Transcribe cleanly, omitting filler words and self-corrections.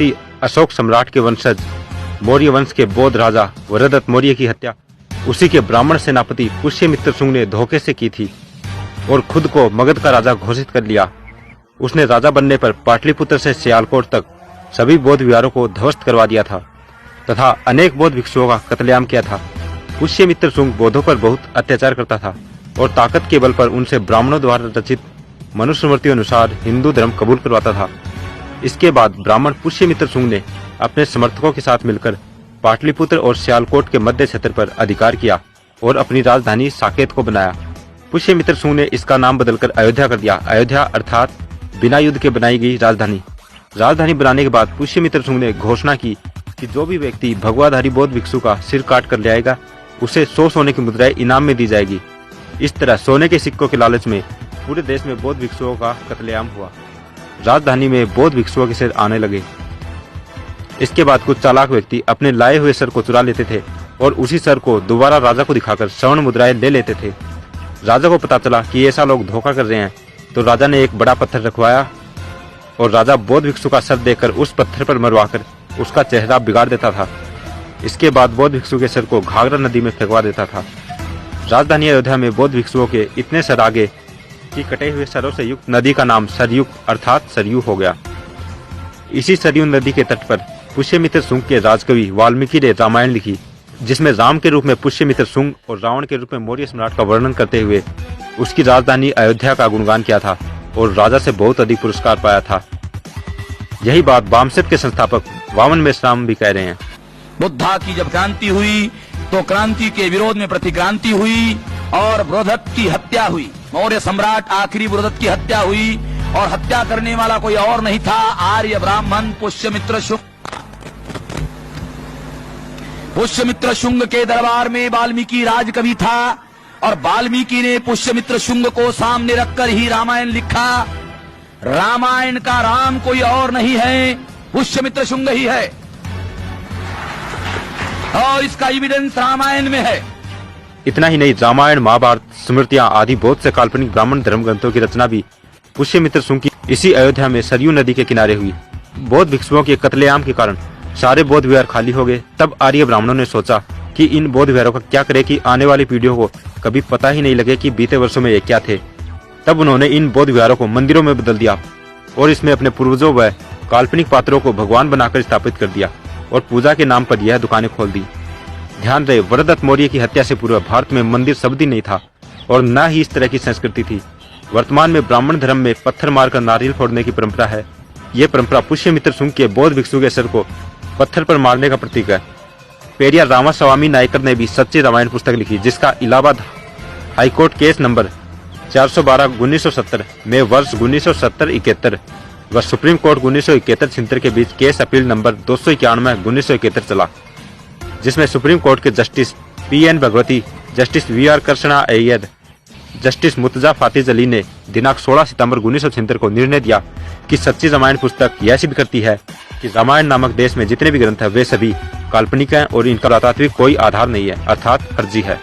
चक्रवर्ती अशोक सम्राट के वंशज मौर्य वंश के बौद्ध राजा वरदत्त मौर्य की हत्या उसी के ब्राह्मण सेनापति पुष्यमित्र शुंग ने धोखे से की थी और खुद को मगध का राजा घोषित कर लिया। उसने राजा बनने पर पाटलिपुत्र से सियालकोट तक सभी बौद्ध विहारों को ध्वस्त करवा दिया था तथा अनेक बौद्ध भिक्षुओं का कत्लेआम किया था। पुष्यमित्र शुंग बौद्धों पर बहुत अत्याचार करता था और ताकत के बल पर उनसे ब्राह्मणों द्वारा रचित मनुस्मृति अनुसार हिंदू धर्म कबूल करवाता था। इसके बाद ब्राह्मण पुष्यमित्र शुंग ने अपने समर्थकों के साथ मिलकर पाटलिपुत्र और सियालकोट के मध्य क्षेत्र पर अधिकार किया और अपनी राजधानी साकेत को बनाया। पुष्यमित्र शुंग ने इसका नाम बदलकर अयोध्या कर दिया। अयोध्या अर्थात बिना युद्ध के बनाई गई राजधानी। राजधानी बनाने के बाद पुष्यमित्र शुंग ने घोषणा की कि जो भी व्यक्ति भगवाधारी बौद्ध भिक्षु का सिर काट कर ले आएगा उसे 100 सोने की मुद्राएं इनाम में दी जाएगी। इस तरह सोने के सिक्कों के लालच में पूरे देश में बौद्ध भिक्षुओं का कत्लेआम हुआ। राजधानी में बौद्ध भिक्षुओं के सिर आने लगे। इसके बाद कुछ चालाक व्यक्ति अपने लाए हुए सर को चुरा लेते थे और उसी सर को दोबारा राजा को दिखाकर स्वर्ण मुद्राएं ले लेते थे। राजा को पता चला कि ऐसा लोग धोखा कर रहे हैं तो राजा ने एक बड़ा पत्थर रखवाया और राजा बौद्ध भिक्षु का सर देकर उस पत्थर पर मरवाकर उसका चेहरा बिगाड़ देता था। इसके बाद बौद्ध भिक्षु के सर को घाघरा नदी में फेंकवा देता था। राजधानी अयोध्या में बौद्ध भिक्षुओं के इतने सर आगे कि कटे हुए सरों से युक्त नदी का नाम सरयुक्त अर्थात सरयू हो गया। इसी सरयू नदी के तट पर पुष्यमित्र शुंग के राजकवि वाल्मीकि ने रामायण लिखी, जिसमें राम के रूप में पुष्यमित्र शुंग और रावण के रूप में मौर्य सम्राट का वर्णन करते हुए उसकी राजधानी अयोध्या का गुणगान किया था और राजा से बहुत अधिक पुरस्कार पाया था। यही बात वामशत के संस्थापक वामन मेश्राम भी कह रहे हैं। बुद्धा की जब क्रांति हुई तो क्रांति के विरोध में प्रतिक्रांति हुई और बृहदत्त की हत्या हुई। मौर्य सम्राट आखिरी बृहदत्त की हत्या हुई और हत्या करने वाला कोई और नहीं था, आर्य ब्राह्मण पुष्यमित्र शुंग। पुष्यमित्र शुंग के दरबार में वाल्मीकि राजकवि था और वाल्मीकि ने पुष्यमित्र शुंग को सामने रखकर ही रामायण लिखा। रामायण का राम कोई और नहीं है, पुष्यमित्र शुंग ही है और इसका एविडेंस रामायण में है। इतना ही नहीं, रामायण, महाभारत, स्मृतियां आदि बहुत से काल्पनिक ब्राह्मण धर्म ग्रंथों की रचना भी पुष्यमित्र शुंग की इसी अयोध्या में सरयू नदी के किनारे हुई। बौद्ध भिक्षुओं के कत्लेआम के कारण सारे बौद्ध विहार खाली हो गए। तब आर्य ब्राह्मणों ने सोचा कि इन बौद्ध विहारों का क्या करें कि आने वाली पीढ़ियों को कभी पता ही नहीं लगे कि बीते वर्षों में ये क्या थे। तब उन्होंने इन बौद्ध विहारों को मंदिरों में बदल दिया और इसमें अपने पूर्वजों व काल्पनिक पात्रों को भगवान बनाकर स्थापित कर दिया और पूजा के नाम पर यह दुकानें खोल दी। ध्यान रहे, वरदत्त मौर्य की हत्या से पूर्व भारत में मंदिर शब्द ही नहीं था और न ही इस तरह की संस्कृति थी। वर्तमान में ब्राह्मण धर्म में पत्थर मारकर नारियल फोड़ने की परंपरा है। ये परंपरा पुष्यमित्र शुंग के बौद्ध भिक्षु के सर को पत्थर पर मारने का प्रतीक है। पेरिया रामास्वामी नायकर ने भी सच्ची रामायण पुस्तक लिखी, जिसका इलाहाबाद हाईकोर्ट केस नंबर 412/1970 में वर्ष 1970-71 व सुप्रीम कोर्ट 1971-76 के बीच केस अपील नंबर 291/1971 चला, जिसमें सुप्रीम कोर्ट के justice P.N. Bhagwati, justice V.R. Krishna Iyer, justice Murtaza फातिज अली ने दिनांक 16 सितंबर 1976 को निर्णय दिया कि सच्ची रामायण पुस्तक यह सिद्ध करती है कि रामायण नामक देश में जितने भी ग्रंथ हैं वे सभी काल्पनिक हैं और इनका पुरातात्विक कोई आधार नहीं है, अर्थात फर्जी है।